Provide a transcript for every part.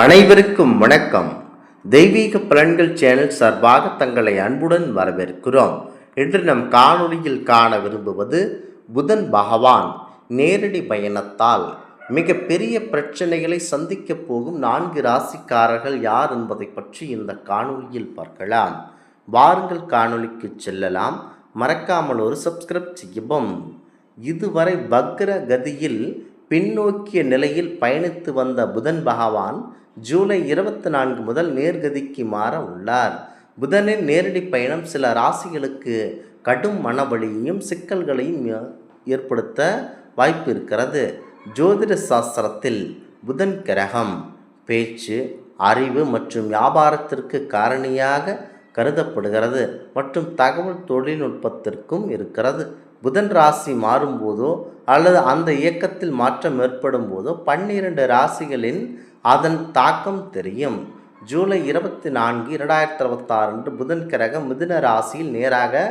அனைவருக்கும் வணக்கம். தெய்வீக பலன்கள் சேனல் சார்பாக தங்களை அன்புடன் வரவேற்கிறோம். இன்று நம் காணொளியில் காண விரும்புவது புதன் பகவான் நேரடி பயணத்தால் மிக பெரிய பிரச்சனைகளை சந்திக்கப் போகும் 4 ராசிக்காரர்கள் யார் என்பதை பற்றி இந்த காணொளியில் பார்க்கலாம். வாருங்கள் காணொளிக்கு செல்லலாம். மறக்காமல் ஒரு சப்ஸ்கிரைப் செய்யவும். இதுவரை வக்ர கதியில் பின்னோக்கிய நிலையில் பயணித்து வந்த புதன் பகவான் ஜூலை 24 முதல் நேர்கதிக்கு மாற உள்ளார். புதனின் நேரடி பயணம் சில ராசிகளுக்கு கடும் மனவலியையும் சிக்கல்களையும் ஏற்படுத்த வாய்ப்பு இருக்கிறது. ஜோதிட சாஸ்திரத்தில் புதன் கிரகம் பேச்சு, அறிவு மற்றும் வியாபாரத்திற்கு காரணியாக கருதப்படுகிறது மற்றும் தகவல் தொழில்நுட்பத்திற்கும் இருக்கிறது. புதன் ராசி மாறும்போதோ அல்லது அந்த இயக்கத்தில் மாற்றம் ஏற்படும் போதோ 12 ராசிகளின் அதன் தாக்கம் தெரியும். ஜூலை 24, 2026 அன்று புதன் கிரகம் மிதுன ராசியில் நேராக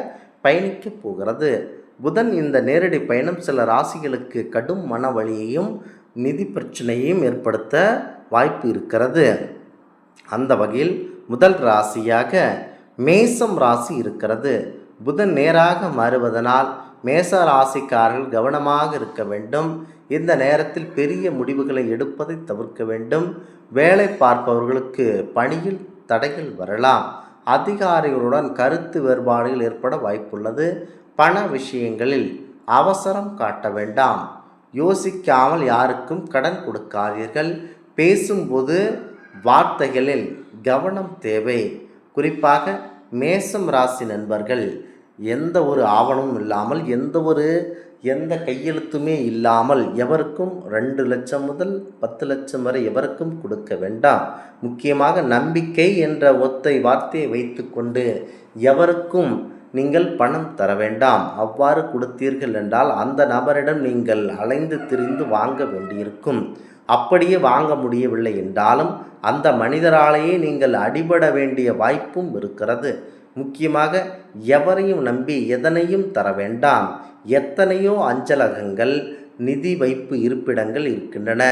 பயணிக்கப் போகிறது. புதன் இந்த நேரடி பயணம் சில ராசிகளுக்கு கடும் மன வலியையும் நிதி பிரச்சனையையும் ஏற்படுத்த வாய்ப்பு இருக்கிறது. அந்த வகையில் முதல் ராசியாக மேசம் ராசி இருக்கிறது. புதன் நேராக மாறுவதனால் மேச ராசிக்காரர்கள் கவனமாக இருக்க வேண்டும். இந்த நேரத்தில் பெரிய முடிவுகளை எடுப்பதை தவிர்க்க வேண்டும். வேலை பார்ப்பவர்களுக்கு பணியில் தடைகள் வரலாம். அதிகாரிகளுடன் கருத்து வேறுபாடுகள் ஏற்பட வாய்ப்புள்ளது. பண விஷயங்களில் அவசரம் காட்ட வேண்டாம். யோசிக்காமல் யாருக்கும் கடன் கொடுக்காதீர்கள். பேசும்போது வார்த்தைகளில் கவனம் தேவை. குறிப்பாக மேசம் ராசி நண்பர்கள் எந்த ஒரு ஆவணமும் இல்லாமல் எந்த கையெழுத்துமே இல்லாமல் எவருக்கும் 2 லட்சம் முதல் 10 லட்சம் வரை எவருக்கும் கொடுக்க வேண்டாம். முக்கியமாக நம்பிக்கை என்ற ஒத்தை வார்த்தையை வைத்து கொண்டு எவருக்கும் நீங்கள் பணம் தர வேண்டாம். அவ்வாறு கொடுத்தீர்கள் என்றால் அந்த நபரிடம் நீங்கள் அலைந்து திரிந்து வாங்க வேண்டியிருக்கும். அப்படியே வாங்க முடியவில்லை என்றாலும் அந்த மனிதராலேயே நீங்கள் அடிபட வேண்டிய வாய்ப்பும் இருக்கிறது. முக்கியமாக எவரையும் நம்பி எதனையும் தர வேண்டாம். எத்தனையோ அஞ்சலகங்கள், நிதி வைப்பு இருப்பிடங்கள் இருக்கின்றன.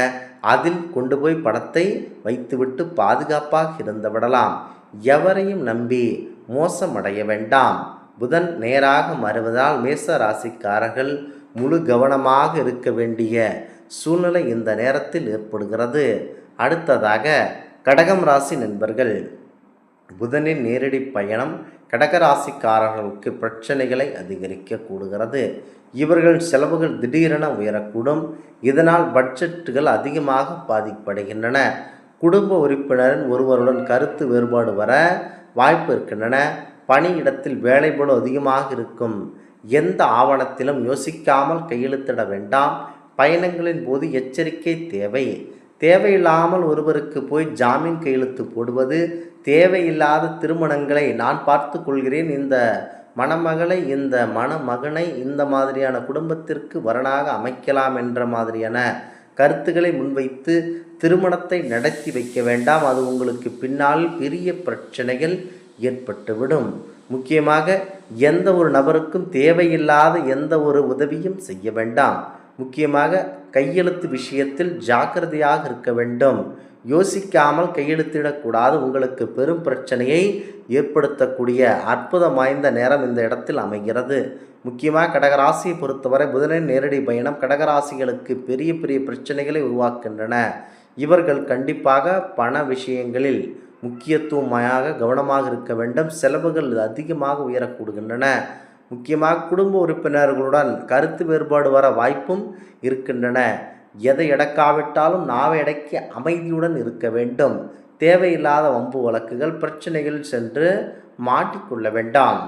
அதில் கொண்டு போய் பணத்தை வைத்துவிட்டு பாதுகாப்பாக இருந்து விடலாம். எவரையும் நம்பி மோசமடைய வேண்டாம். புதன் நேராக மாறுவதால் மேச ராசிக்காரர்கள் முழு கவனமாக இருக்க வேண்டிய சூழ்நிலை இந்த நேரத்தில் ஏற்படுகிறது. அடுத்ததாக கடகம் ராசி நண்பர்கள், புதனின் நேரடி பயணம் கடகராசிக்காரர்களுக்கு பிரச்சனைகளை அதிகரிக்க கூடுகிறது. இவர்கள் செலவுகள் திடீரென உயரக்கூடும். இதனால் பட்ஜெட்டுகள் அதிகமாக பாதிக்கப்படுகின்றன. குடும்ப உறுப்பினரின் ஒருவருடன் கருத்து வேறுபாடு வர வாய்ப்பு இருக்கின்றன. பணியிடத்தில் வேலைப்பளு அதிகமாக இருக்கும். எந்த ஆவணத்திலும் யோசிக்காமல் கையெழுத்திட வேண்டாம். பயணங்களின் போது எச்சரிக்கை தேவை. தேவையில்லாமல் ஒருவருக்கு போய் ஜாமீன் கையெழுத்து போடுவது, தேவையில்லாத திருமணங்களை நான் பார்த்து கொள்கிறேன், இந்த மணமகளை இந்த மணமகனை இந்த மாதிரியான குடும்பத்திற்கு வரனாக அமைக்கலாம் என்ற மாதிரியான கருத்துக்களை முன்வைத்து திருமணத்தை நடத்தி வைக்க வேண்டாம். அது உங்களுக்கு பின்னால் பெரிய பிரச்சனைகள் ஏற்பட்டுவிடும். முக்கியமாக எந்த ஒரு நபருக்கும் தேவையில்லாத எந்த ஒரு உதவியும் செய்ய வேண்டாம். முக்கியமாக கையெழுத்து விஷயத்தில் ஜாக்கிரதையாக இருக்க வேண்டும். யோசிக்காமல் கையெழுத்திடக்கூடாது. உங்களுக்கு பெரும் பிரச்சனையை ஏற்படுத்தக்கூடிய அற்புதம் வாய்ந்த நேரம் இந்த இடத்தில் அமைகிறது. முக்கியமாக கடகராசியை பொறுத்தவரை புதனின் நேரடி பயணம் கடகராசிகளுக்கு பெரிய பெரிய பிரச்சனைகளை உருவாக்குகின்றன. இவர்கள் கண்டிப்பாக பண விஷயங்களில் முக்கியத்துவமாக கவனமாக இருக்க வேண்டும். செலவுகள் அதிகமாக உயரக்கூடுகின்றன. முக்கியமாக குடும்ப உறுப்பினர்களுடன் கருத்து வேறுபாடு வர வாய்ப்பும் இருக்கின்றன. எதை அடக்காவிட்டாலும் நாவை அடக்கி அமைதியுடன் இருக்க வேண்டும். தேவையில்லாத வம்பு வழக்குகள் பிரச்சனைகளில் சென்று மாட்டிக்கொள்ள வேண்டாம்.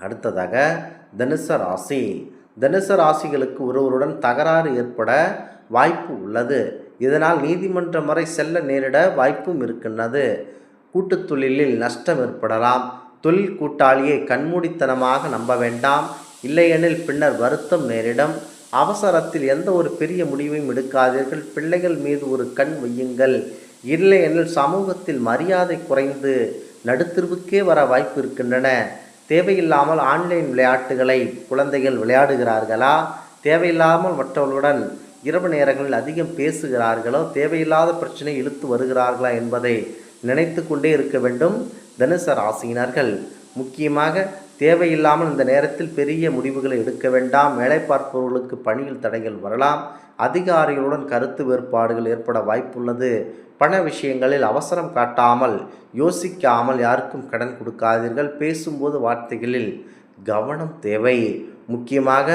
அடுத்ததாக தனுசு ராசி. தனுசு ராசிகளுக்கு ஒருவருடன் தகராறு ஏற்பட வாய்ப்பு உள்ளது. இதனால் நீதிமன்றம் வரை செல்ல நேரிட வாய்ப்பும் இருக்கின்றது. கூட்டுத் தொழிலில் நஷ்டம் ஏற்படலாம். தொழில் கூட்டாளியை கண்மூடித்தனமாக நம்ப வேண்டாம். இல்லையெனில் பின்னர் வருத்தம் நேரிடும். அவசரத்தில் எந்த ஒரு பெரிய முடிவையும் எடுக்காதீர்கள். பிள்ளைகள் மீது ஒரு கண் வையுங்கள். இல்லையெனில் சமூகத்தில் மரியாதை குறைந்து நடுத்தருவுக்கே வர வாய்ப்பு இருக்கின்றன. தேவையில்லாமல் ஆன்லைன் விளையாட்டுகளை குழந்தைகள் விளையாடுகிறார்களா? தேவையில்லாமல் மற்றவர்களுடன் இரவு நேரங்களில் அதிகம் பேசுகிறார்களோ, தேவையில்லாத பிரச்சனை இழுத்து வருகிறார்களா என்பதை நினைத்து கொண்டே இருக்க வேண்டும். தனுசு ராசியினர்கள் முக்கியமாக தேவையில்லாமல் இந்த நேரத்தில் பெரிய முடிவுகளை எடுக்க வேண்டாம். வேலை பார்ப்பவர்களுக்கு பணியில் தடைகள் வரலாம். அதிகாரிகளுடன் கருத்து வேறுபாடுகள் ஏற்பட வாய்ப்புள்ளது. பண விஷயங்களில் அவசரம் காட்டாமல் யோசிக்காமல் யாருக்கும் கடன் கொடுக்காதீர்கள். பேசும்போது வார்த்தைகளில் கவனம் தேவை. முக்கியமாக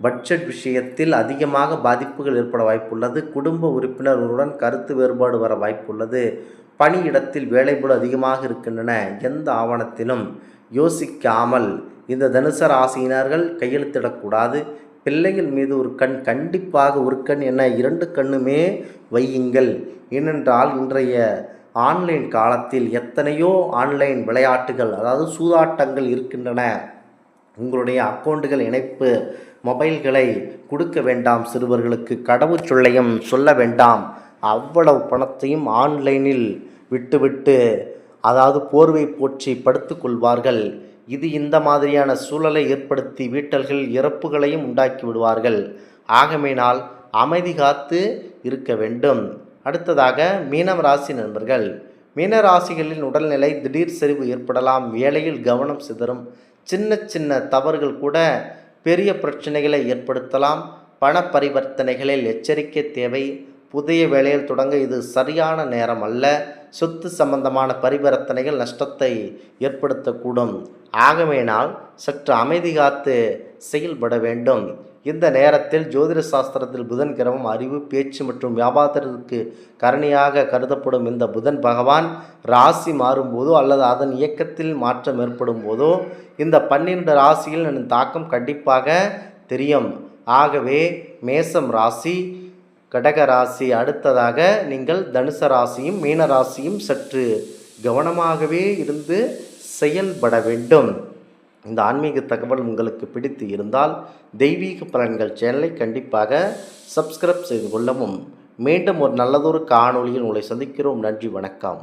பட்ஜெட் விஷயத்தில் அதிகமாக பாதிப்புகள் ஏற்பட வாய்ப்புள்ளது. குடும்ப உறுப்பினர்களுடன் கருத்து வேறுபாடு வர வாய்ப்புள்ளது. பணியிடத்தில் வேலைப்பளு அதிகமாக இருக்கின்றன. எந்த ஆவணத்திலும் யோசிக்காமல் இந்த தனுசு ராசியினர்கள் கையெழுத்திடக்கூடாது. பிள்ளைகள் மீது ஒரு கண், கண்டிப்பாக ஒரு கண் என 2 கண்ணுமே வையுங்கள். ஏனென்றால் இன்றைய ஆன்லைன் காலத்தில் எத்தனையோ ஆன்லைன் விளையாட்டுகள், அதாவது சூதாட்டங்கள் இருக்கின்றன. உங்களுடைய அக்கௌண்ட்டுகள் இணைப்பு மொபைல்களை கொடுக்க வேண்டாம். சிறுவர்களுக்கு கடவுச்சொல்லையும் சொல்ல வேண்டாம். அவ்வளவு பணத்தையும் ஆன்லைனில் விட்டுவிட்டு, அதாவது போர்வை போற்றி படுத்து கொள்வார்கள். இது இந்த மாதிரியான சூழலை ஏற்படுத்தி வீட்டல்கள் இறப்புகளையும் உண்டாக்கி விடுவார்கள். ஆகமையினால் அமைதி காத்து இருக்க வேண்டும். அடுத்ததாக மீனம் ராசி நண்பர்கள். மீன ராசிகளின் உடல்நிலை திடீர் சரிவு ஏற்படலாம். வேலையில் கவனம் சிதறும். சின்ன சின்ன தவறுகள் கூட பெரிய பிரச்சனைகளை ஏற்படுத்தலாம். பண பரிவர்த்தனைகளில் எச்சரிக்கை தேவை. புதிய வேலையில் தொடங்க இது சரியான நேரம் அல்ல. சொத்து சம்பந்தமான பரிவர்த்தனைகள் நஷ்டத்தை ஏற்படுத்தக்கூடும். ஆகவேனால் சற்று அமைதி காத்து செயல்பட வேண்டும். இந்த நேரத்தில் ஜோதிட சாஸ்திரத்தில் புதன் கிரகம் அறிவு, பேச்சு மற்றும் வியாபாரத்திற்கு கரணியாக கருதப்படும். இந்த புதன் பகவான் ராசி மாறும்போதோ அல்லது அதன் இயக்கத்தில் மாற்றம் ஏற்படும் போதோ இந்த 12 ராசியில் தாக்கம் கண்டிப்பாக தெரியும். ஆகவே மேசம் ராசி, கடக ராசி, அடுத்ததாக நீங்கள் தனுசு ராசியும் மீன ராசியும் சற்று கவனமாகவே இருந்து செயல்பட வேண்டும். இந்த ஆன்மீக தகவல் உங்களுக்கு பிடித்து இருந்தால் தெய்வீக பலன்கள் சேனலை கண்டிப்பாக சப்ஸ்கிரைப் செய்து கொள்ளவும். மீண்டும் ஒரு நல்லதொரு காணொளியில் உங்களை சந்திக்கிறோம். நன்றி, வணக்கம்.